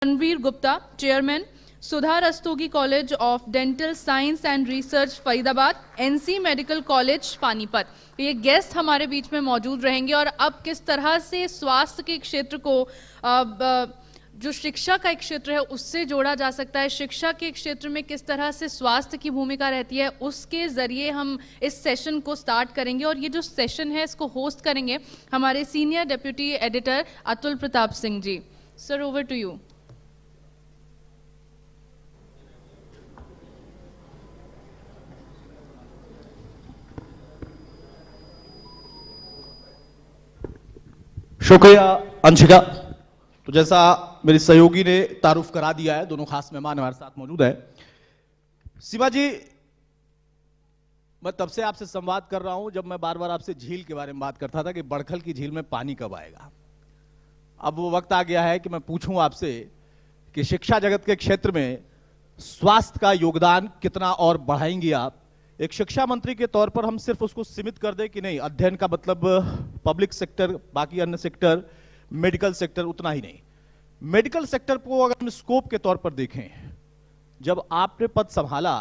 Ranveer Gupta, chairman, Sudha Rastogi college of dental science and research Faridabad, NC medical college Panipat. ये guest हमारे बीच में मौजूद रहेंगे और अब किस तरह से स्वास्थ्य के क्षेत्र को जो शिक्षा का एक क्षेत्र है उससे जोड़ा जा सकता है, शिक्षा के क्षेत्र में किस तरह से स्वास्थ्य की भूमिका रहती है, उसके जरिए हम इस सेशन को स्टार्ट करेंगे। और ये जो सेशन है इसको होस्ट करेंगे हमारे senior deputy editor Atul Pratap Singh ji. Sir, over to you. शुक्रिया अंशिका। तो जैसा मेरी सहयोगी ने तारुफ करा दिया है, दोनों खास मेहमान हमारे साथ मौजूद है। सीमा जी, मैं तब से आपसे संवाद कर रहा हूं जब मैं बार बार आपसे झील के बारे में बात करता था कि बड़खल की झील में पानी कब आएगा। अब वो वक्त आ गया है कि मैं पूछूं आपसे कि शिक्षा जगत के क्षेत्र में स्वास्थ्य का योगदान कितना और बढ़ाएंगी आप। एक शिक्षा मंत्री के तौर पर हम सिर्फ उसको सीमित कर दें कि नहीं, अध्ययन का मतलब पब्लिक सेक्टर, बाकी अन्य सेक्टर, मेडिकल सेक्टर उतना ही नहीं। मेडिकल सेक्टर को अगर हम स्कोप के तौर पर देखें, जब आपने पद संभाला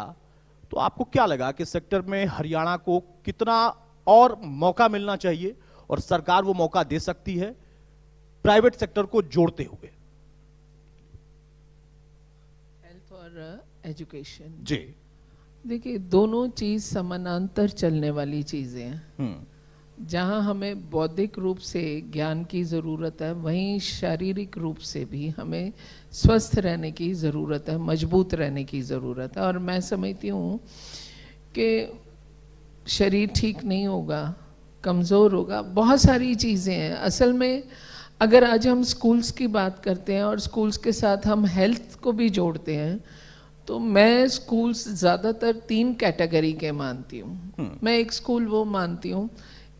तो आपको क्या लगा कि सेक्टर में हरियाणा को कितना और मौका मिलना चाहिए और सरकार वो मौका दे सकती है प्राइवेट सेक्टर को जोड़ते हुए? हेल्थ और एजुकेशन, जी देखिए दोनों चीज समानांतर चलने वाली चीजें हैं। जहाँ हमें बौद्धिक रूप से ज्ञान की ज़रूरत है, वहीं शारीरिक रूप से भी हमें स्वस्थ रहने की ज़रूरत है, मजबूत रहने की ज़रूरत है। और मैं समझती हूँ कि शरीर ठीक नहीं होगा, कमज़ोर होगा, बहुत सारी चीज़ें हैं। असल में अगर आज हम स्कूल्स की बात करते हैं और स्कूल्स के साथ हम हेल्थ को भी जोड़ते हैं, तो मैं स्कूल्स ज़्यादातर 3 कैटेगरी के मानती हूँ। मैं एक स्कूल वो मानती हूँ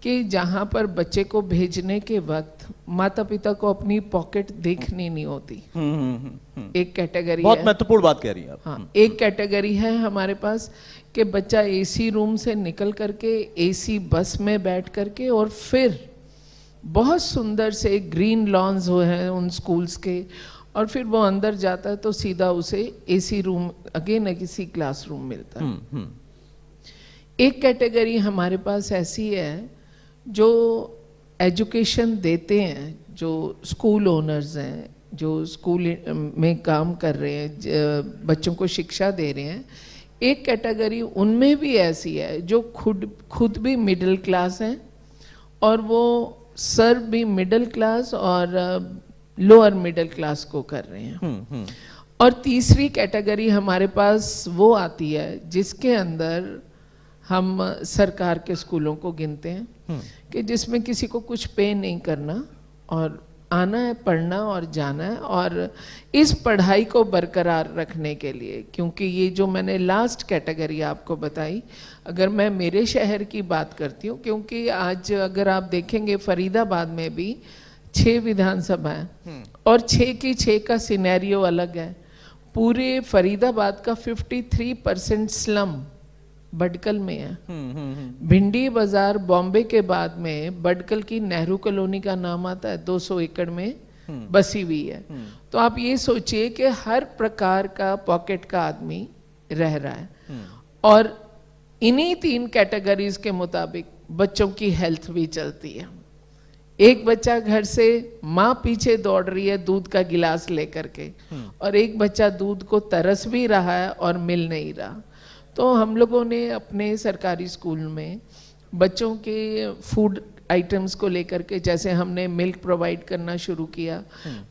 कि जहाँ पर बच्चे को भेजने के वक्त माता पिता को अपनी पॉकेट देखनी नहीं होती। एक कैटेगरी बहुत है, महत्वपूर्ण बात कह रही हैं आप। हाँ, एक कैटेगरी है हमारे पास कि बच्चा एसी रूम से निकल करके एसी बस में बैठ करके और फिर बहुत सुंदर से ग्रीन लॉन्स हो हैं उन स्कूल्स के, और फिर वो अंदर जाता है तो सीधा उसे एसी रूम अगेन किसी क्लासरूम मिलता है। एक कैटेगरी हमारे पास ऐसी है जो एजुकेशन देते हैं, जो स्कूल ओनर्स हैं, जो स्कूल में काम कर रहे हैं, बच्चों को शिक्षा दे रहे हैं। एक कैटेगरी उनमें भी ऐसी है जो खुद भी मिडिल क्लास हैं और वो सर्व भी मिडिल क्लास और लोअर मिडिल क्लास को कर रहे हैं। और तीसरी कैटेगरी हमारे पास वो आती है जिसके अंदर हम सरकार के स्कूलों को गिनते हैं कि जिसमें किसी को कुछ पे नहीं करना और आना है, पढ़ना और जाना है। और इस पढ़ाई को बरकरार रखने के लिए, क्योंकि ये जो मैंने लास्ट कैटेगरी आपको बताई, अगर मैं मेरे शहर की बात करती हूँ, क्योंकि आज अगर आप देखेंगे फरीदाबाद में भी 6 विधानसभाएं और 6 की 6 का सिनेरियो अलग है। पूरे फरीदाबाद का 53% स्लम बडकल में है। भिंडी बाजार बॉम्बे के बाद में बडकल की नेहरू कॉलोनी का नाम आता है, 200 एकड़ में बसी हुई है। तो आप ये सोचिए कि हर प्रकार का पॉकेट का आदमी रह रहा है। और इन्हीं 3 कैटेगरीज के मुताबिक बच्चों की हेल्थ भी चलती है। एक बच्चा घर से माँ पीछे दौड़ रही है दूध का गिलास लेकर के, और एक बच्चा दूध को तरस भी रहा है और मिल नहीं रहा। तो हम लोगों ने अपने सरकारी स्कूल में बच्चों के फूड आइटम्स को लेकर के, जैसे हमने मिल्क प्रोवाइड करना शुरू किया,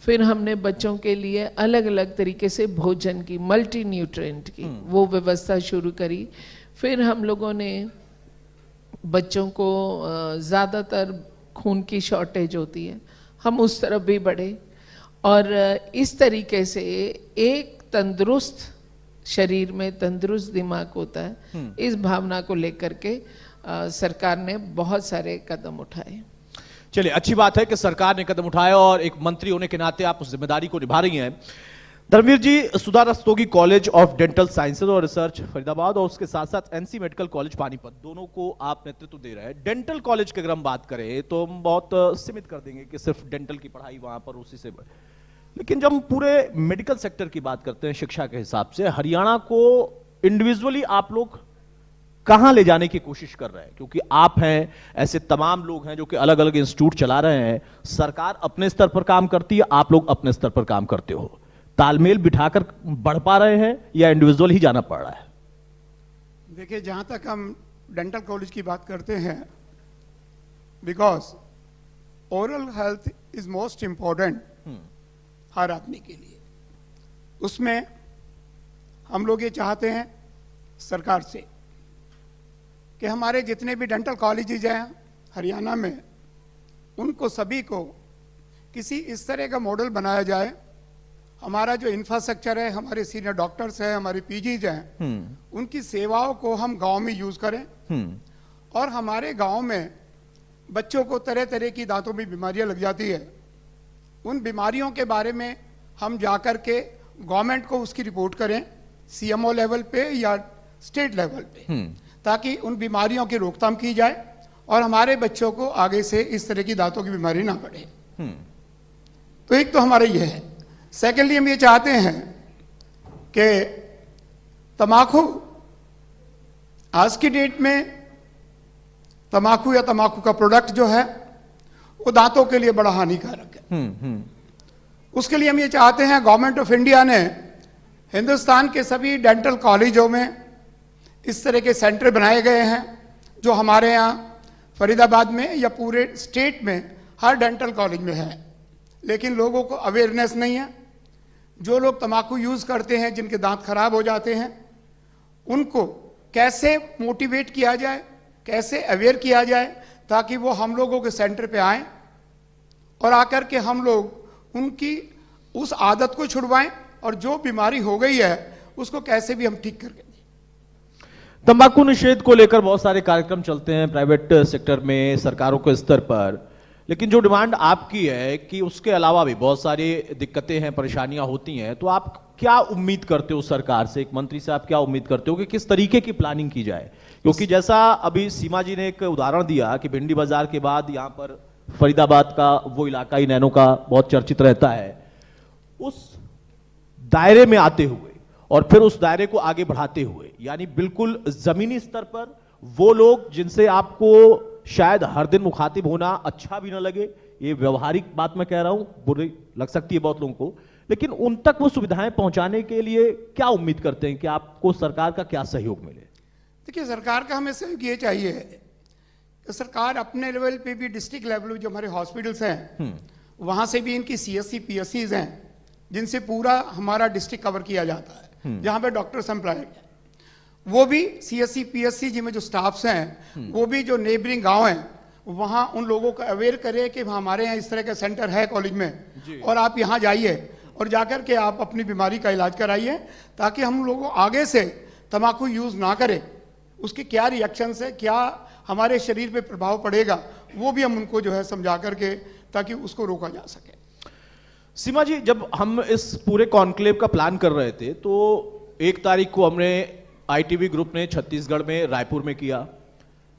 फिर हमने बच्चों के लिए अलग अलग तरीके से भोजन की, मल्टी न्यूट्रिएंट की वो व्यवस्था शुरू करी। फिर हम लोगों ने बच्चों को ज़्यादातर खून की शॉर्टेज होती है, हम उस तरफ भी बढ़े। और इस तरीके से एक तंदुरुस्त शरीर में तंदुरुस्त दिमाग होता है, इस भावना को लेकर के सरकार ने बहुत सारे कदम उठाए। चलिए, अच्छी बात है कि सरकार ने कदम उठाया और एक मंत्री होने के नाते आप उस जिम्मेदारी को निभा रही हैं। Dharamvir ji, Sudha Rastogi college of dental sciences और रिसर्च फरीदाबाद और उसके साथ साथ एनसी मेडिकल कॉलेज पानीपत, दोनों को आप नेतृत्व दे रहे हैं। डेंटल कॉलेज की अगर हम बात करें तो हम बहुत सीमित कर देंगे कि सिर्फ डेंटल की पढ़ाई वहां पर उसी से, लेकिन जब हम पूरे मेडिकल सेक्टर की बात करते हैं शिक्षा के हिसाब से, हरियाणा को इंडिविजुअली आप लोग कहां ले जाने की कोशिश कर रहे हैं? क्योंकि आप हैं, ऐसे तमाम लोग हैं जो कि अलग अलग इंस्टीट्यूट चला रहे हैं। सरकार अपने स्तर पर काम करती है, आप लोग अपने स्तर पर काम करते हो। तालमेल बिठाकर बढ़ पा रहे हैं या इंडिविजुअल ही जाना पड़ रहा है? देखिए, जहां तक हम डेंटल कॉलेज की बात करते हैं, because oral health is most important हर आदमी के लिए, उसमें हम लोग ये चाहते हैं सरकार से कि हमारे जितने भी डेंटल कॉलेजेज हैं हरियाणा में, उनको सभी को किसी इस तरह का मॉडल बनाया जाए। हमारा जो इंफ्रास्ट्रक्चर है, हमारे सीनियर डॉक्टर्स हैं, हमारे पीजीज हैं, उनकी सेवाओं को हम गांव में यूज करें। और हमारे गांव में बच्चों को तरह तरह की दांतों में बीमारियां लग जाती है, उन बीमारियों के बारे में हम जाकर के गवर्नमेंट को उसकी रिपोर्ट करें, सीएमओ लेवल पे या स्टेट लेवल पे, ताकि उन बीमारियों की रोकथाम की जाए और हमारे बच्चों को आगे से इस तरह की दांतों की बीमारी ना बढ़े। तो एक तो हमारा ये है। सेकेंडली, हम ये चाहते हैं कि तम्बाकू, आज की डेट में तम्बाकू या तम्बाकू का प्रोडक्ट जो है वो दांतों के लिए बड़ा हानिकारक है। उसके लिए हम ये चाहते हैं, गवर्नमेंट ऑफ इंडिया ने हिंदुस्तान के सभी डेंटल कॉलेजों में इस तरह के सेंटर बनाए गए हैं, जो हमारे यहाँ फरीदाबाद में या पूरे स्टेट में हर डेंटल कॉलेज में है। लेकिन लोगों को अवेयरनेस नहीं है। जो लोग तम्बाकू यूज करते हैं, जिनके दांत खराब हो जाते हैं, उनको कैसे मोटिवेट किया जाए, कैसे अवेयर किया जाए, ताकि वो हम लोगों के सेंटर पे आएं और आकर के हम लोग उनकी उस आदत को छुड़वाएं और जो बीमारी हो गई है उसको कैसे भी हम ठीक करके दें। तंबाकू निषेध को लेकर बहुत सारे कार्यक्रम चलते हैं प्राइवेट सेक्टर में, सरकारों के स्तर पर, लेकिन जो डिमांड आपकी है कि उसके अलावा भी बहुत सारी दिक्कतें हैं, परेशानियां होती हैं, तो आप क्या उम्मीद करते हो सरकार से? एक मंत्री से आप क्या उम्मीद करते हो कि किस तरीके की प्लानिंग की जाए? क्योंकि जैसा अभी सीमा जी ने एक उदाहरण दिया कि भिंडी बाजार के बाद यहाँ पर फरीदाबाद का वो इलाका ही नैनो का बहुत चर्चित रहता है, उस दायरे में आते हुए और फिर उस दायरे को आगे बढ़ाते हुए, यानी बिल्कुल जमीनी स्तर पर वो लोग जिनसे आपको शायद हर दिन मुखातिब होना अच्छा भी ना लगे, ये व्यवहारिक बात मैं कह रहा हूं, बुरी लग सकती है बहुत लोगों को, लेकिन उन तक वो सुविधाएं पहुंचाने के लिए क्या उम्मीद करते हैं कि आपको सरकार का क्या सहयोग मिले? देखिए, सरकार का हमें सहयोग ये चाहिए कि सरकार अपने लेवल पे भी, डिस्ट्रिक्ट लेवल पे जो हमारे हॉस्पिटल्स हैं, वहां से भी इनकी सीएससी पीएससीज हैं, जिनसे पूरा हमारा डिस्ट्रिक्ट कवर किया जाता है, जहां पे डॉक्टर्स एम्प्लॉयड हैं, वो भी सीएससी पीएससी जिनमें जो स्टाफ्स हैं, वो भी जो नेबरिंग गांव हैं, वहां उन लोगों को अवेयर करें कि हमारे यहाँ इस तरह का सेंटर है कॉलेज में, और आप यहाँ जाइए और जाकर के आप अपनी बीमारी का इलाज कराइए, ताकि हम लोगों आगे से तम्बाकू यूज ना करें। उसके क्या रिएक्शन है, क्या हमारे शरीर पे प्रभाव पड़ेगा, वो भी हम उनको जो है समझा करके, ताकि उसको रोका जा सके। सीमा जी, जब हम इस पूरे कॉन्क्लेव का प्लान कर रहे थे तो 1 तारीख को हमने आईटीबी ग्रुप ने छत्तीसगढ़ में, रायपुर में किया,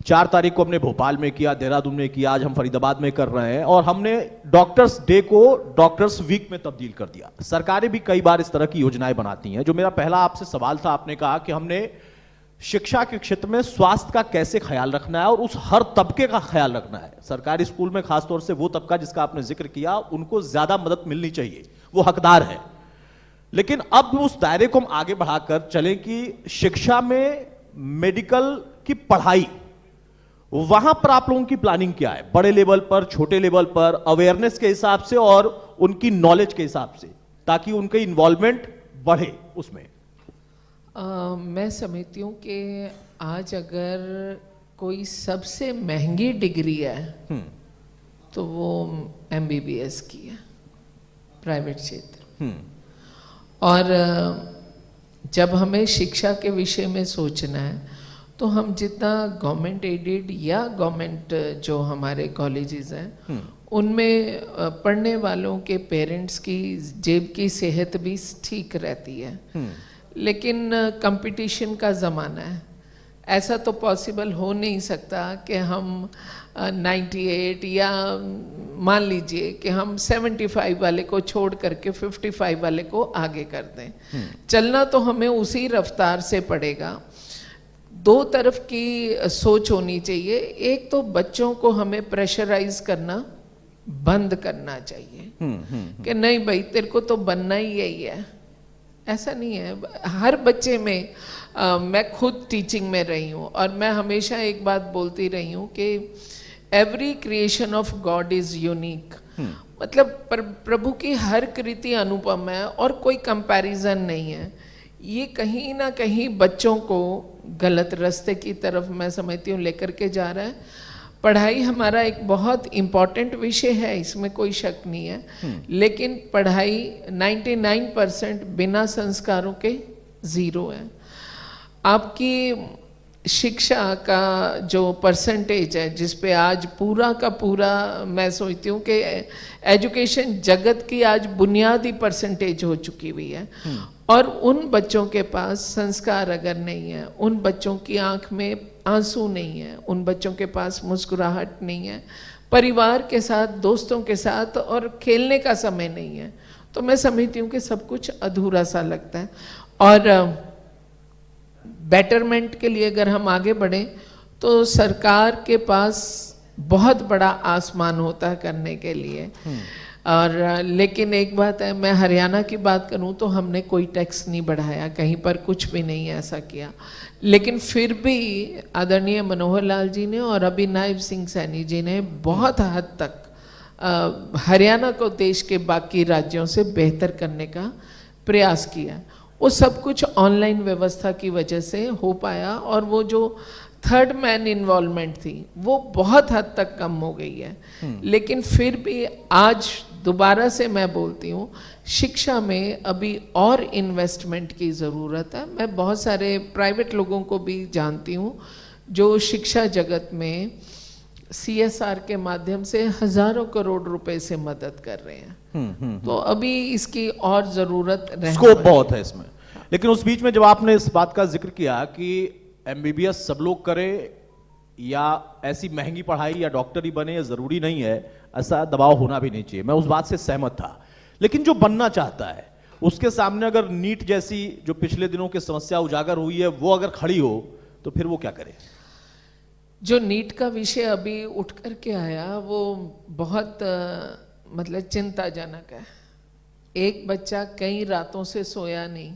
4 तारीख को हमने भोपाल में किया, देहरादून में किया, आज हम फरीदाबाद में कर रहे हैं, और हमने डॉक्टर्स डे को डॉक्टर्स वीक में तब्दील कर दिया। सरकारें भी कई बार इस तरह की योजनाएं बनाती हैं। जो मेरा पहला आपसे सवाल था, आपने कहा कि हमने शिक्षा के क्षेत्र में स्वास्थ्य का कैसे ख्याल रखना है और उस हर तबके का ख्याल रखना है। सरकारी स्कूल में खासतौर से वो तबका जिसका आपने जिक्र किया, उनको ज्यादा मदद मिलनी चाहिए, वो हकदार है। लेकिन अब उस दायरे को हम आगे बढ़ाकर चलें कि शिक्षा में मेडिकल की पढ़ाई, वहां पर आप लोगों की प्लानिंग क्या है? बड़े लेवल पर, छोटे लेवल पर, अवेयरनेस के हिसाब से और उनकी नॉलेज के हिसाब से, ताकि उनके इन्वॉल्वमेंट बढ़े उसमें। मैं समझती हूँ कि आज अगर कोई सबसे महंगी डिग्री है तो वो एमबीबीएस की है, प्राइवेट क्षेत्र। और जब हमें शिक्षा के विषय में सोचना है तो हम जितना गवर्नमेंट एडेड या गवर्नमेंट जो हमारे कॉलेजेस हैं, उनमें पढ़ने वालों के पेरेंट्स की जेब की सेहत भी ठीक रहती है। लेकिन कंपटीशन का ज़माना है, ऐसा तो पॉसिबल हो नहीं सकता कि हम 98 या मान लीजिए कि हम 75 वाले को छोड़ करके 55 वाले को आगे कर दें। चलना तो हमें उसी रफ्तार से पड़ेगा। दो तरफ की सोच होनी चाहिए। एक तो बच्चों को हमें प्रेशराइज करना बंद करना चाहिए कि नहीं भाई तेरे को तो बनना ही यही है। ऐसा नहीं है। हर बच्चे में मैं खुद टीचिंग में रही हूँ और मैं हमेशा एक बात बोलती रही हूँ कि every creation of God is unique. मतलब प्रभु की हर कृति अनुपम है और कोई कंपैरिजन नहीं है। ये कहीं ना कहीं बच्चों को गलत रास्ते की तरफ मैं समझती हूँ लेकर के जा रहा है। पढ़ाई हमारा एक बहुत इम्पॉर्टेंट विषय है, इसमें कोई शक नहीं है, लेकिन पढ़ाई 99% बिना संस्कारों के जीरो है। आपकी शिक्षा का जो परसेंटेज है जिस पे आज पूरा का पूरा मैं सोचती हूँ कि एजुकेशन जगत की आज बुनियादी परसेंटेज हो चुकी हुई है, और उन बच्चों के पास संस्कार अगर नहीं है, उन बच्चों की आंख में आंसू नहीं है, उन बच्चों के पास मुस्कुराहट नहीं है, परिवार के साथ दोस्तों के साथ और खेलने का समय नहीं है, तो मैं समझती हूँ कि सब कुछ अधूरा सा लगता है। और बेटरमेंट के लिए अगर हम आगे बढ़ें तो सरकार के पास बहुत बड़ा आसमान होता है करने के लिए। और लेकिन एक बात है, मैं हरियाणा की बात करूं तो हमने कोई टैक्स नहीं बढ़ाया, कहीं पर कुछ भी नहीं ऐसा किया, लेकिन फिर भी आदरणीय मनोहर लाल जी ने और अभी नायब सिंह सैनी जी ने बहुत हद तक हरियाणा को देश के बाकी राज्यों से बेहतर करने का प्रयास किया। वो सब कुछ ऑनलाइन व्यवस्था की वजह से हो पाया, और वो जो थर्ड मैन इन्वॉल्वमेंट थी वो बहुत हद तक कम हो गई है। लेकिन फिर भी आज दोबारा से मैं बोलती हूँ, शिक्षा में अभी और इन्वेस्टमेंट की ज़रूरत है। मैं बहुत सारे प्राइवेट लोगों को भी जानती हूँ जो शिक्षा जगत में CSR के माध्यम से हजारों करोड़ रुपए से मदद कर रहे हैं। तो अभी इसकी और जरूरत स्कोप बहुत है इसमें। लेकिन उस बीच में जब आपने इस बात का जिक्र किया कि MBBS सब लोग करें या ऐसी महंगी पढ़ाई या डॉक्टरी बने, ये जरूरी नहीं है, ऐसा दबाव होना भी नहीं चाहिए, मैं उस बात से सहमत था। लेकिन जो बनना चाहता है उसके सामने अगर नीट जैसी जो पिछले दिनों की समस्या उजागर हुई है वो अगर खड़ी हो तो फिर वो क्या करे? जो नीट का विषय अभी उठ करके आया वो बहुत मतलब चिंताजनक है। एक बच्चा कई रातों से सोया नहीं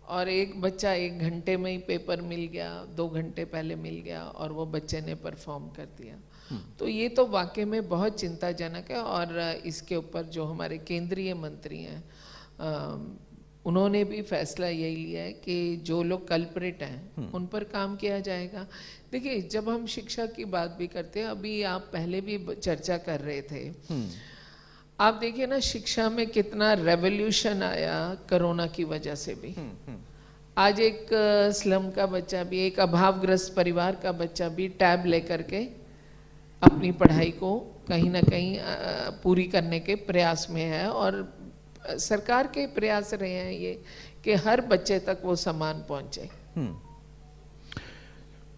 और एक बच्चा 1 घंटे में ही पेपर मिल गया, 2 घंटे पहले मिल गया और वो बच्चे ने परफॉर्म कर दिया। तो ये तो वाकई में बहुत चिंताजनक है। और इसके ऊपर जो हमारे केंद्रीय मंत्री हैं उन्होंने भी फैसला यही लिया है कि जो लोग कल्प्रिट हैं उन पर काम किया जाएगा। देखिए, जब हम शिक्षा की बात भी करते हैं, अभी आप पहले भी चर्चा कर रहे थे, आप देखिए ना शिक्षा में कितना रेवोल्यूशन आया कोरोना की वजह से भी। आज एक स्लम का बच्चा भी, एक अभावग्रस्त परिवार का बच्चा भी टैब लेकर के अपनी पढ़ाई को कहीं ना कहीं पूरी करने के प्रयास में है। और सरकार के प्रयास रहे हैं ये कि हर बच्चे तक वो सामान पहुंचे।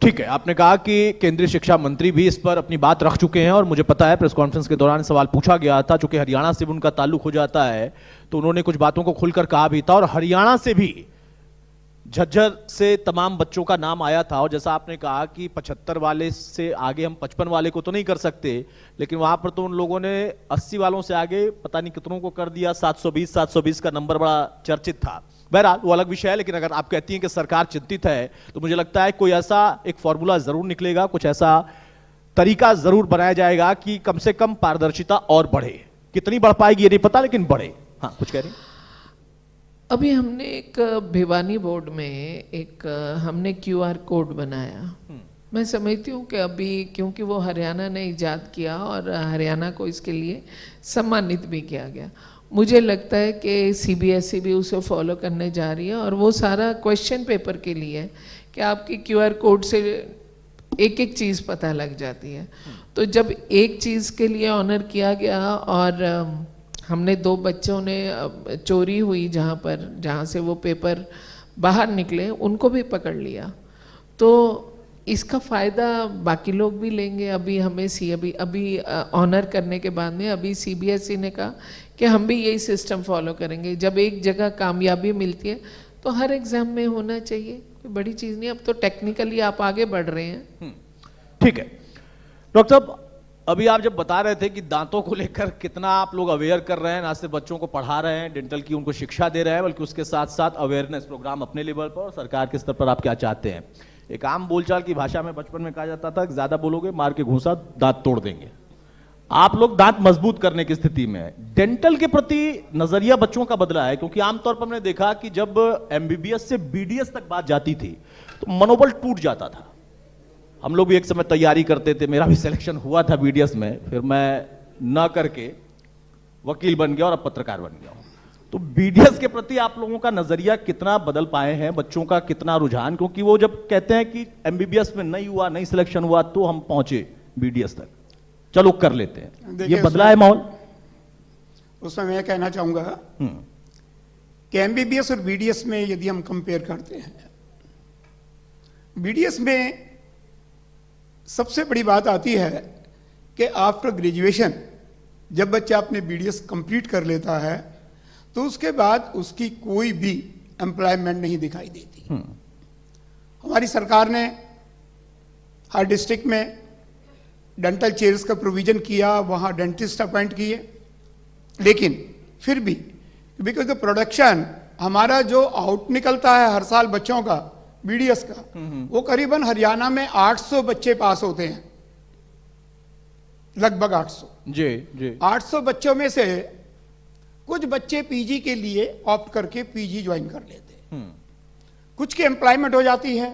ठीक है, आपने कहा कि केंद्रीय शिक्षा मंत्री भी इस पर अपनी बात रख चुके हैं और मुझे पता है प्रेस कॉन्फ्रेंस के दौरान सवाल पूछा गया था, चूंकि हरियाणा से भी उनका ताल्लुक हो जाता है तो उन्होंने कुछ बातों को खुलकर कहा भी था। और हरियाणा से भी झज्जर से तमाम बच्चों का नाम आया था, और जैसा आपने कहा कि 75 वाले से आगे हम 55 वाले को तो नहीं कर सकते, लेकिन वहां पर तो उन लोगों ने 80 वालों से आगे पता नहीं कितनों को कर दिया। 720 का नंबर बड़ा चर्चित था। बहरहाल वो अलग विषय है, लेकिन अगर आप कहती हैं कि सरकार चिंतित है तो मुझे लगता है कोई ऐसा एक फॉर्मूला जरूर निकलेगा, कुछ ऐसा तरीका जरूर बनाया जाएगा कि कम से कम पारदर्शिता और बढ़े। कितनी बढ़ पाएगी ये नहीं पता, लेकिन बढ़े। हाँ, कुछ कह रही हैं? अभी हमने एक भिवानी बोर्ड में एक हमने QR कोड बनाया। मैं समझती हूँ कि अभी क्योंकि वो हरियाणा ने इजाद किया और हरियाणा को इसके लिए सम्मानित भी किया गया, मुझे लगता है कि CBSE भी उसे फॉलो करने जा रही है। और वो सारा क्वेश्चन पेपर के लिए है कि आपकी QR कोड से एक एक चीज़ पता लग जाती है। तो जब एक चीज़ के लिए ऑनर किया गया और हमने 2 बच्चों ने चोरी हुई जहाँ से वो पेपर बाहर निकले उनको भी पकड़ लिया, तो इसका फायदा बाकी लोग भी लेंगे। अभी हमें अभी ऑनर करने के बाद में अभी CBSE ने कहा कि हम भी यही सिस्टम फॉलो करेंगे। जब एक जगह कामयाबी मिलती है तो हर एग्जाम में होना चाहिए, कोई बड़ी चीज नहीं। अब तो टेक्निकली आप आगे बढ़ रहे हैं। ठीक है डॉक्टर साहब, अभी आप जब बता रहे थे कि दांतों को लेकर कितना आप लोग अवेयर कर रहे हैं, ना सिर्फ बच्चों को पढ़ा रहे हैं, डेंटल की उनको शिक्षा दे रहे हैं, बल्कि उसके साथ साथ अवेयरनेस प्रोग्राम अपने लेवल पर और सरकार के स्तर पर आप क्या चाहते हैं। एक आम बोलचाल की भाषा में बचपन में कहा जाता था कि ज्यादा बोलोगे मार के घूंसा दांत तोड़ देंगे। आप लोग दांत मजबूत करने की स्थिति में है। डेंटल के प्रति नजरिया बच्चों का बदला है, क्योंकि आमतौर पर हमने देखा कि जब MBBS से BDS तक बात जाती थी तो मनोबल टूट जाता था। हम लोग भी एक समय तैयारी करते थे, मेरा भी सिलेक्शन हुआ था BDS में, फिर मैं न करके वकील बन गया और अब पत्रकार बन गया हूं। तो BDS के प्रति आप लोगों का नजरिया कितना बदल पाए हैं, बच्चों का कितना रुझान, क्योंकि वो जब कहते हैं कि MBBS में नहीं हुआ, नहीं सिलेक्शन हुआ, तो हम पहुंचे BDS तक, चलो कर लेते हैं, ये बदला है माहौल। उसमें मैं कहना चाहूंगा कि MBBS और BDS में यदि हम कंपेयर करते हैं, BDS में सबसे बड़ी बात आती है कि आफ्टर ग्रेजुएशन जब बच्चा अपने BDS कंप्लीट कर लेता है तो उसके बाद उसकी कोई भी एम्प्लॉयमेंट नहीं दिखाई देती। हमारी सरकार ने हर डिस्ट्रिक्ट में डेंटल चेयर्स का प्रोविजन किया, वहाँ डेंटिस्ट अपॉइंट किए, लेकिन फिर भी बिकॉज द प्रोडक्शन हमारा जो आउट निकलता है हर साल बच्चों का BDS का, वो करीबन हरियाणा में 800 बच्चे पास होते हैं, लगभग 800। जी 800 बच्चों में से कुछ बच्चे PG के लिए ऑप्ट करके PG ज्वाइन कर लेते हैं, कुछ की एम्प्लॉयमेंट हो जाती है,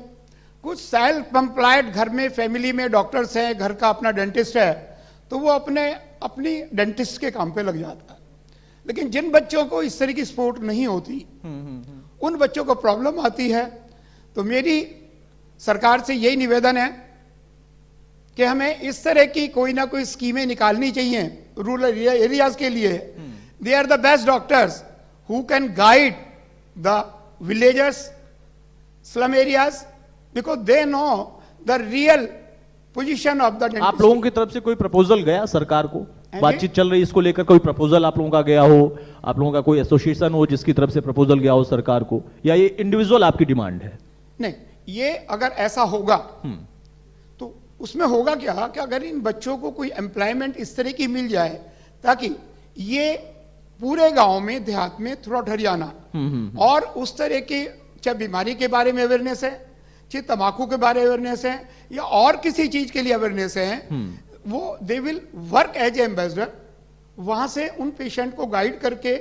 कुछ सेल्फ एम्प्लॉयड घर में फैमिली में डॉक्टर्स हैं, घर का अपना डेंटिस्ट है, तो वो अपनी डेंटिस्ट के काम पे लग जाता है। लेकिन जिन बच्चों को इस तरह की सपोर्ट नहीं होती, उन बच्चों को प्रॉब्लम आती है। तो मेरी सरकार से यही निवेदन है कि हमें इस तरह की कोई ना कोई स्कीमें निकालनी चाहिए रूरल एरियाज के लिए। They are the best doctors who can guide the villagers, slum areas, because they know the real position of the dentist. आप लोगों की तरफ से कोई प्रपोजल गया सरकार को, बातचीत चल रही इसको लेकर, कोई प्रपोजल आप लोगों का गया हो, आप लोगों का कोई एसोसिएशन हो जिसकी तरफ से प्रपोजल गया हो सरकार को, या ये इंडिविजुअल आपकी डिमांड है? नहीं, ये अगर ऐसा होगा तो उसमें होगा क्या कि अगर इन बच्चों को कोई एम्प्लॉयमेंट इस तरह की मिल जाए ताकि ये पूरे गांव में, देहात में, थ्रू आउट हरियाणा, और उस तरह की चाहे बीमारी के बारे में अवेयरनेस है, चाहे तंबाकू के बारे में अवेयरनेस है, या और किसी चीज के लिए अवेयरनेस है, वो they will work as a ambassador. वहां से उन पेशेंट को गाइड करके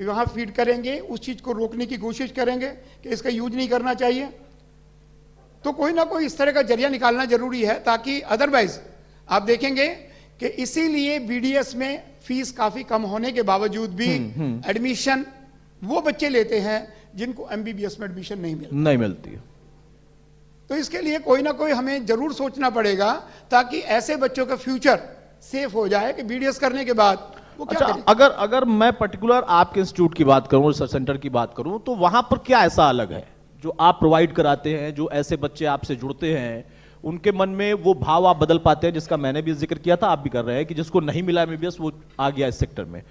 वहां फीड करेंगे, उस चीज को रोकने की कोशिश करेंगे कि इसका यूज नहीं करना चाहिए। तो कोई ना कोई इस तरह का जरिया निकालना जरूरी है, ताकि अदरवाइज आप देखेंगे कि इसीलिए BDS में फीस काफी कम होने के बावजूद भी एडमिशन वो बच्चे लेते हैं जिनको MBBS में एडमिशन नहीं मिलती है। तो इसके लिए कोई ना कोई हमें जरूर सोचना पड़ेगा ताकि ऐसे बच्चों का फ्यूचर सेफ हो जाए कि BDS करने के बाद वो क्या अच्छा, अगर मैं पर्टिकुलर आपके इंस्टीट्यूट की बात करूं, रिसर्च सेंटर की बात करूं, तो वहां पर क्या ऐसा अलग है जो आप प्रोवाइड कराते हैं, जो ऐसे बच्चे आपसे जुड़ते हैं उनके मन में वो भाव आप बदल पाते हैं, जिसका मैंने भी जिक्र किया था, आप भी कर रहे हैं कि जिसको नहीं मिला MBBS वो आ गया इस सेक्टर में,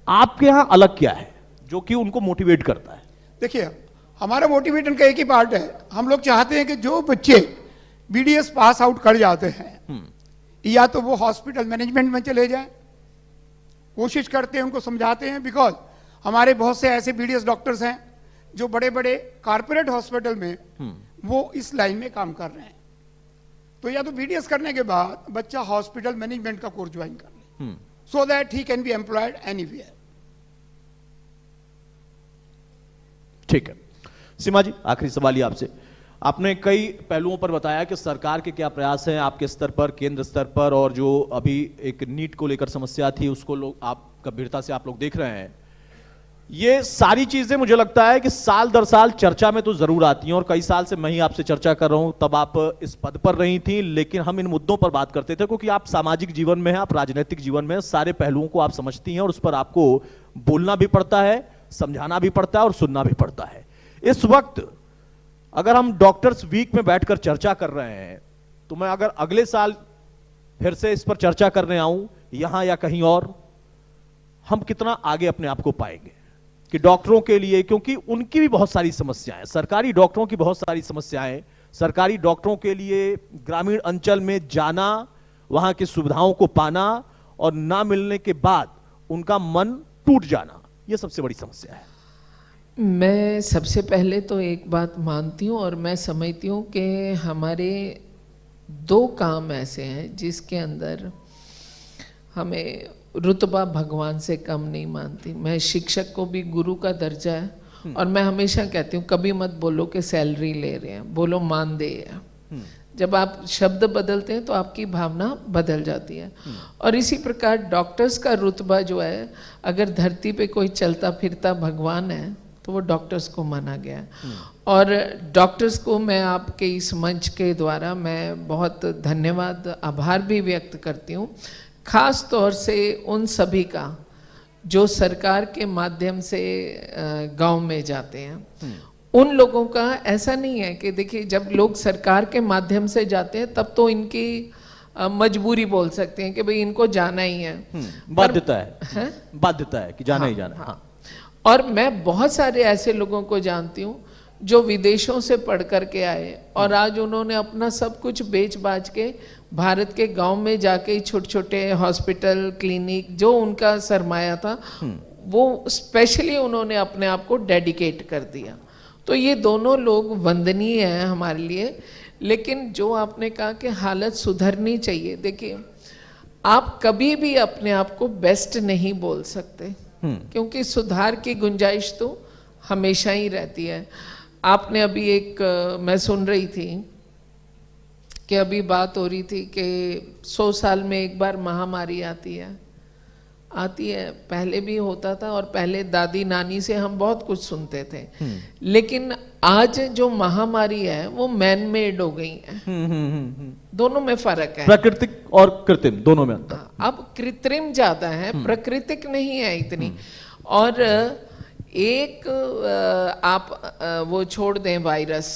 आपके यहां अलग क्या है जो कि उनको मोटिवेट करता है? देखिए, हमारा मोटिवेशन का एक ही पार्ट है, हम लोग चाहते हैं कि जो बच्चे BDS पास आउट कर जाते हैं या तो वो हॉस्पिटल मैनेजमेंट में चले जाएं, कोशिश करते हैं, उनको समझाते हैं, बिकॉज हमारे बहुत से ऐसे BDS डॉक्टर्स हैं जो बड़े बड़े कारपोरेट हॉस्पिटल में वो इस लाइन में काम कर रहे हैं। तो या तो BDS करने के बाद बच्चा हॉस्पिटल मैनेजमेंट का कोर्स ज्वाइन कर ले, so that he can be employed anywhere. ठीक है सीमा जी, आखिरी सवाल ही आपसे। आपने कई पहलुओं पर बताया कि सरकार के क्या प्रयास हैं आपके स्तर पर, केंद्र स्तर पर, और जो अभी एक नीट को लेकर समस्या थी उसको लोग आप गंभीरता से आप लोग देख रहे हैं। ये सारी चीजें मुझे लगता है कि साल दर साल चर्चा में तो जरूर आती हैं, और कई साल से मैं ही आपसे चर्चा कर रहा हूं, तब आप इस पद पर रही थी, लेकिन हम इन मुद्दों पर बात करते थे क्योंकि आप सामाजिक जीवन में हैं, आप राजनीतिक जीवन में, सारे पहलुओं को आप समझती हैं और उस पर आपको बोलना भी पड़ता है, समझाना भी पड़ता है और सुनना भी पड़ता है। इस वक्त अगर हम डॉक्टर्स वीक में बैठकर चर्चा कर रहे हैं तो मैं अगर अगले साल फिर से इस पर चर्चा करने आऊं यहां या कहीं और, हम कितना आगे अपने आप को पाएंगे कि डॉक्टरों के लिए, क्योंकि उनकी भी बहुत सारी समस्याएं, सरकारी डॉक्टरों की बहुत सारी समस्याएं, सरकारी डॉक्टरों के लिए ग्रामीण अंचल में जाना, वहां की सुविधाओं को पाना और ना मिलने के बाद उनका मन टूट जाना, यह सबसे बड़ी समस्या है। मैं सबसे पहले तो एक बात मानती हूँ और मैं समझती हूँ कि हमारे दो काम ऐसे हैं जिसके अंदर हमें रुतबा भगवान से कम नहीं मानती। मैं शिक्षक को भी गुरु का दर्जा है और मैं हमेशा कहती हूँ कभी मत बोलो कि सैलरी ले रहे हैं, बोलो मानदेय है। जब आप शब्द बदलते हैं तो आपकी भावना बदल जाती है। और इसी प्रकार डॉक्टर्स का रुतबा जो है, अगर धरती पे कोई चलता फिरता भगवान है तो वो डॉक्टर्स को माना गया है। और डॉक्टर्स को मैं आपके इस मंच के द्वारा मैं बहुत धन्यवाद, आभार भी व्यक्त करती हूँ, खास तौर से उन सभी का जो सरकार के माध्यम से गांव में जाते हैं। उन लोगों का ऐसा नहीं है कि देखिए, जब लोग सरकार के माध्यम से जाते हैं तब तो इनकी मजबूरी बोल सकते हैं कि भाई इनको जाना ही है, बाध्यता है, बाध्यता है कि जाना ही जाना है। हाँ। और मैं बहुत सारे ऐसे लोगों को जानती हूँ जो विदेशों से पढ़ करके आए और आज उन्होंने अपना सब कुछ बेच बाच के भारत के गांव में जाके छोटे छोटे हॉस्पिटल, क्लिनिक, जो उनका सरमाया था वो स्पेशली उन्होंने अपने आप को डेडिकेट कर दिया। तो ये दोनों लोग वंदनीय हैं हमारे लिए। लेकिन जो आपने कहा कि हालत सुधरनी चाहिए, देखिए आप कभी भी अपने आप को बेस्ट नहीं बोल सकते क्योंकि सुधार की गुंजाइश तो हमेशा ही रहती है। आपने अभी एक मैं सुन रही थी कि अभी बात हो रही थी कि 100 साल में एक बार महामारी आती है। पहले भी होता था और पहले दादी नानी से हम बहुत कुछ सुनते थे, लेकिन आज जो महामारी है वो मैन मेड हो गई है। दोनों में फर्क है, प्राकृतिक और कृत्रिम दोनों में अंतर। अब कृत्रिम ज्यादा है, प्राकृतिक नहीं है इतनी। और एक आप वो छोड़ दें वायरस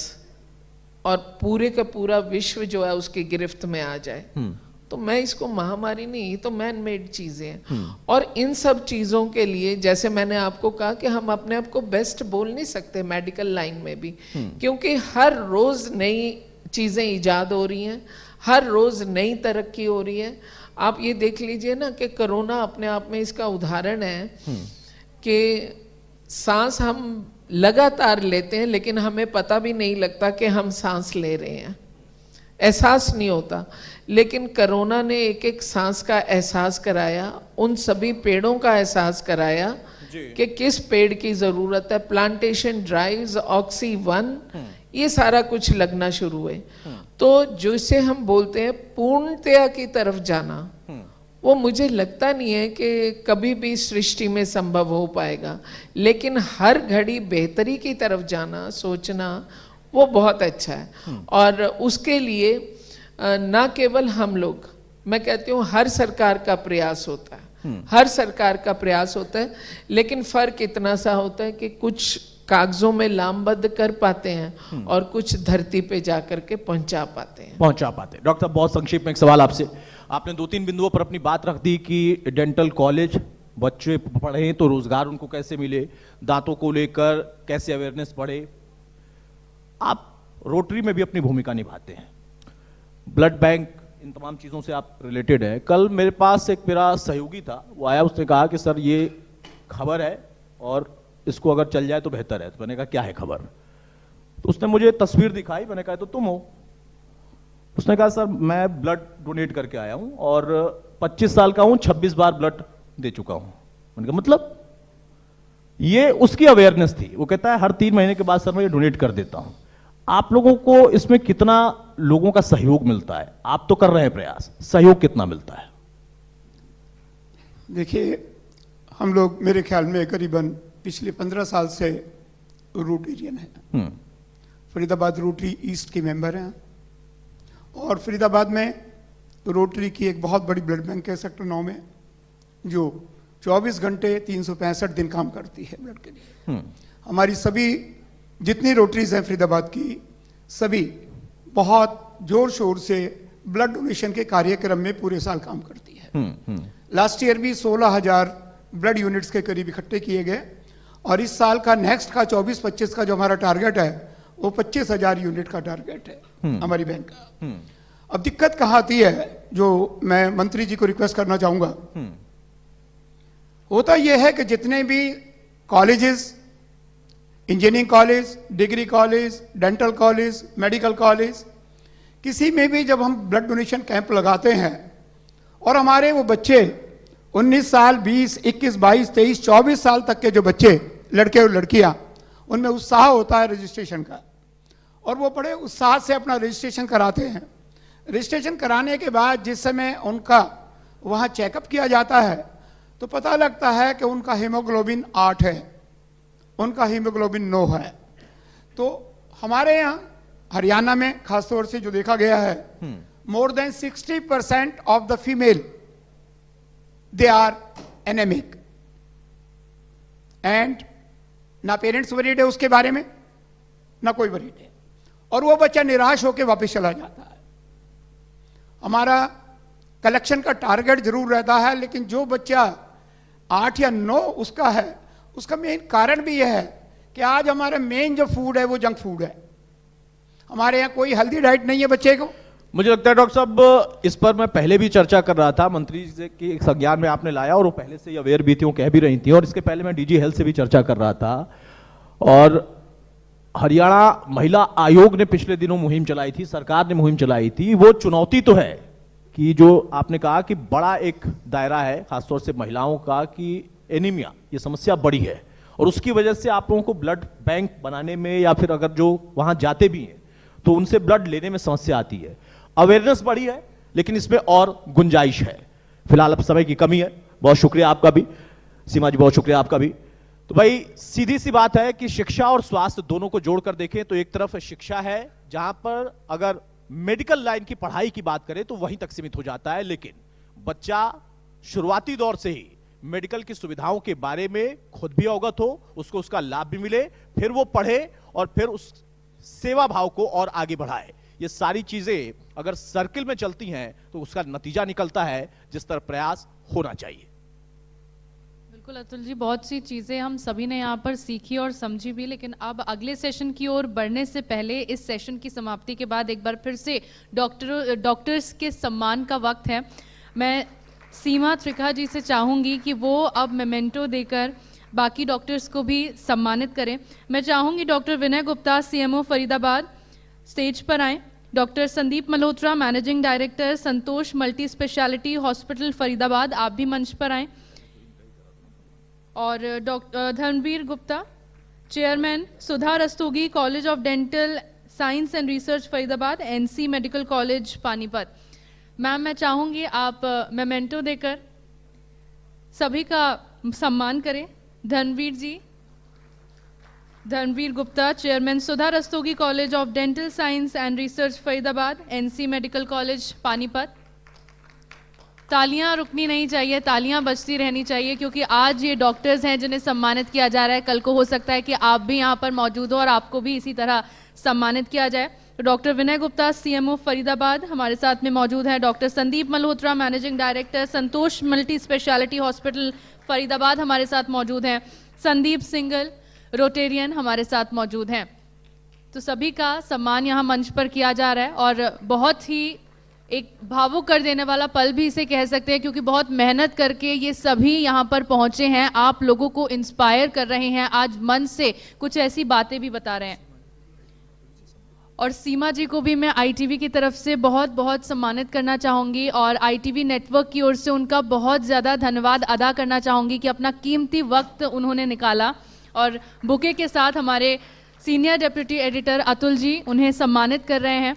और पूरे का पूरा विश्व जो है उसकी गिरफ्त में आ जाए, तो मैं इसको महामारी नहीं, ये तो मैन मेड चीजें हैं। और इन सब चीजों के लिए जैसे मैंने आपको कहा कि हम अपने आप को बेस्ट बोल नहीं सकते मेडिकल लाइन में भी, क्योंकि हर रोज नई चीजें इजाद हो रही हैं, हर रोज नई तरक्की हो रही है। आप ये देख लीजिए ना कि कोरोना अपने आप में इसका उदाहरण है कि सांस हम लगातार लेते हैं लेकिन हमें पता भी नहीं लगता कि हम सांस ले रहे हैं, एहसास नहीं होता। लेकिन कोरोना ने एक एक सांस का एहसास कराया, उन सभी पेड़ों का एहसास कराया कि किस पेड़ की जरूरत है। प्लांटेशन ड्राइव्स, ऑक्सी-1, ये सारा कुछ लगना शुरू हुए। तो जिसे हम बोलते हैं पूर्णतया की तरफ जाना, वो मुझे लगता नहीं है कि कभी भी सृष्टि में संभव हो पाएगा। लेकिन हर घड़ी बेहतरी की तरफ जाना, सोचना, वो बहुत अच्छा है। और उसके लिए ना केवल हम लोग, मैं कहती हूँ हर सरकार का प्रयास होता है, हर सरकार का प्रयास होता है, लेकिन फर्क इतना सा होता है कि कुछ कागजों में लामबद्ध कर पाते हैं और कुछ धरती पे जाकर के पहुंचा पाते हैं। डॉक्टर साहब, बहुत संक्षेप में एक सवाल आपसे। आपने 2-3 बिंदुओं पर अपनी बात रख दी कि डेंटल कॉलेज, बच्चे पढ़े तो रोजगार उनको कैसे मिले, दांतों को लेकर कैसे अवेयरनेस बढ़े। आप रोटरी में भी अपनी भूमिका निभाते हैं, ब्लड बैंक, इन तमाम चीज़ों से आप रिलेटेड है। कल मेरे पास एक मेरा सहयोगी था, वो आया, उसने कहा कि सर ये खबर है और इसको अगर चल जाए तो बेहतर है। तो मैंने कहा क्या है खबर? तो उसने मुझे तस्वीर दिखाई, मैंने कहा तो तुम हो? उसने कहा सर मैं ब्लड डोनेट करके आया हूं और 25 साल का हूं, 26 बार ब्लड दे चुका हूं। मैंने कहा मतलब? ये उसकी अवेयरनेस थी। वो कहता है हर 3 महीने के बाद सर मैं ये डोनेट कर देता हूं। आप लोगों को इसमें कितना लोगों का सहयोग मिलता है? आप तो कर रहे हैं प्रयास, सहयोग कितना मिलता है? देखिए, हम लोग मेरे ख्याल में करीबन पिछले 15 साल से रोटेरियन है। फरीदाबाद रोटरी ईस्ट के मेंबर हैं और फरीदाबाद में रोटरी की एक बहुत बड़ी ब्लड बैंक है सेक्टर 9 में, जो 24 घंटे 365 दिन काम करती है ब्लड के लिए। हमारी सभी जितनी रोटरीज हैं फरीदाबाद की, सभी बहुत जोर शोर से ब्लड डोनेशन के कार्यक्रम में पूरे साल काम करती है। लास्ट ईयर भी 16,000 ब्लड यूनिट्स के करीब इकट्ठे किए गए और इस साल का नेक्स्ट का 24-25 का जो हमारा टारगेट है वो 25,000 यूनिट का टारगेट है हमारी बैंक का। अब दिक्कत कहाँ आती है, जो मैं मंत्री जी को रिक्वेस्ट करना चाहूंगा, होता यह है कि जितने भी colleges, engineering college, degree college, dental college, medical college, किसी में भी जब हम ब्लड डोनेशन कैंप लगाते हैं और हमारे वो बच्चे 19 साल, 20, 21, 22, 23, 24 साल तक के जो बच्चे, लड़के और लड़कियां, उनमें उत्साह होता है रजिस्ट्रेशन का और वो बड़े उत्साह से अपना रजिस्ट्रेशन कराते हैं। रजिस्ट्रेशन कराने के बाद जिस समय उनका वहाँ चेकअप किया जाता है तो पता लगता है कि उनका हीमोग्लोबिन 8 है, उनका हीमोग्लोबिन 9 है। तो हमारे यहाँ हरियाणा में खासतौर से जो देखा गया है, more than 60% of the female they are anaemic and ना पेरेंट्स वरीड है उसके बारे में, ना कोई वरीड है, और वो बच्चा निराश होकर वापस चला जाता है। हमारा कलेक्शन का टारगेट जरूर रहता है, लेकिन जो बच्चा 8 या 9 उसका है, उसका मेन कारण भी यह है कि आज हमारा मेन जो फूड है वो जंक फूड है। हमारे यहाँ कोई हेल्दी डाइट नहीं है बच्चे को। मुझे लगता है डॉक्टर साहब इस पर मैं पहले भी चर्चा कर रहा था, मंत्री जी के संज्ञान में आपने लाया और वो पहले से ही अवेयर भी थी, वो कह भी रही थी, और इसके पहले मैं डीजी हेल्थ से भी चर्चा कर रहा था। और हरियाणा महिला आयोग ने पिछले दिनों मुहिम चलाई थी, सरकार ने मुहिम चलाई थी। वो चुनौती तो है कि जो आपने कहा कि बड़ा एक दायरा है खासतौर से महिलाओं का, कि एनीमिया ये समस्या बड़ी है और उसकी वजह से आप लोगों को ब्लड बैंक बनाने में या फिर अगर जो वहां जाते भी हैं तो उनसे ब्लड लेने में समस्या आती है। अवेयरनेस बढ़ी है लेकिन इसमें और गुंजाइश है। फिलहाल अब समय की कमी है। बहुत शुक्रिया आपका भी सीमा जी, बहुत शुक्रिया आपका भी। तो भाई सीधी सी बात है कि शिक्षा और स्वास्थ्य दोनों को जोड़कर देखें तो एक तरफ शिक्षा है जहां पर अगर मेडिकल लाइन की पढ़ाई की बात करें तो वहीं तक सीमित हो जाता है, लेकिन बच्चा शुरुआती दौर से ही मेडिकल की सुविधाओं के बारे में खुद भी अवगत हो, उसको उसका लाभ भी मिले, फिर वो पढ़े और फिर उस सेवा भाव को और आगे बढ़ाए। ये सारी चीजें अगर सर्किल में चलती हैं तो उसका नतीजा निकलता है जिस तरह प्रयास होना चाहिए। बिल्कुल अतुल जी, बहुत सी चीज़ें हम सभी ने यहाँ पर सीखी और समझी भी, लेकिन अब अगले सेशन की ओर बढ़ने से पहले इस सेशन की समाप्ति के बाद एक बार फिर से डॉक्टर्स के सम्मान का वक्त है। मैं सीमा त्रिखा जी से चाहूँगी कि वो अब मेमेंटो देकर बाकी डॉक्टर्स को भी सम्मानित करें। मैं चाहूँगी doctor Vinay Gupta, CMO Faridabad, stage पर आएँ। Doctor Sandeep Malhotra, managing director Santosh multi specialty hospital Faridabad, आप भी मंच पर आएँ। और doctor Dharamvir Gupta, chairman Sudha Rastogi college of dental science and research Faridabad, NC medical college Panipat. Ma'am मैं चाहूँगी आप मेमेंटो देकर सभी का सम्मान करें। Dharamvir ji, Dharamvir Gupta, chairman Sudha Rastogi college of dental science and research Faridabad, NC medical college Panipat. तालियां रुकनी नहीं चाहिए, तालियां बजती रहनी चाहिए, क्योंकि आज ये डॉक्टर्स हैं जिन्हें सम्मानित किया जा रहा है। कल को हो सकता है कि आप भी यहाँ पर मौजूद हो और आपको भी इसी तरह सम्मानित किया जाए। तो डॉक्टर विनय गुप्ता, सीएमओ फरीदाबाद, हमारे साथ में मौजूद हैं। Doctor Sandeep Malhotra, managing director Santosh multi specialty hospital Faridabad, हमारे साथ मौजूद हैं। संदीप सिंगल, रोटेरियन, हमारे साथ मौजूद हैं। तो सभी का सम्मान यहाँ मंच पर किया जा रहा है और बहुत ही एक भावुक कर देने वाला पल भी इसे कह सकते हैं, क्योंकि बहुत मेहनत करके ये सभी यहाँ पर पहुँचे हैं, आप लोगों को इंस्पायर कर रहे हैं, आज मन से कुछ ऐसी बातें भी बता रहे हैं। और सीमा जी को भी मैं आईटीवी की तरफ से बहुत बहुत सम्मानित करना चाहूँगी और आईटीवी नेटवर्क की ओर से उनका बहुत ज़्यादा धन्यवाद अदा करना चाहूँगी कि अपना कीमती वक्त उन्होंने निकाला। और बुके के साथ हमारे senior deputy editor Atul ji उन्हें सम्मानित कर रहे हैं।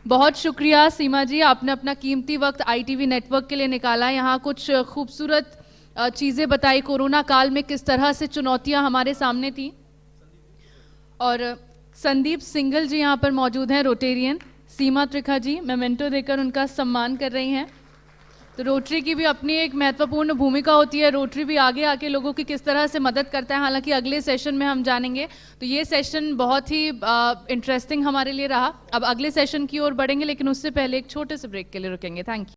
बहुत शुक्रिया सीमा जी, आपने अपना कीमती वक्त आईटीवी नेटवर्क के लिए निकाला। यहाँ कुछ खूबसूरत चीज़ें बताई, कोरोना काल में किस तरह से चुनौतियाँ हमारे सामने थी। और संदीप सिंगल जी यहाँ पर मौजूद हैं, रोटेरियन। सीमा त्रिखा जी मेमेंटो देकर उनका सम्मान कर रही हैं। तो रोटरी की भी अपनी एक महत्वपूर्ण भूमिका होती है। रोटरी भी आगे आके लोगों की किस तरह से मदद करता है, हालांकि अगले सेशन में हम जानेंगे। तो ये सेशन बहुत ही इंटरेस्टिंग हमारे लिए रहा। अब अगले सेशन की ओर बढ़ेंगे, लेकिन उससे पहले एक छोटे से ब्रेक के लिए रुकेंगे। Thank you.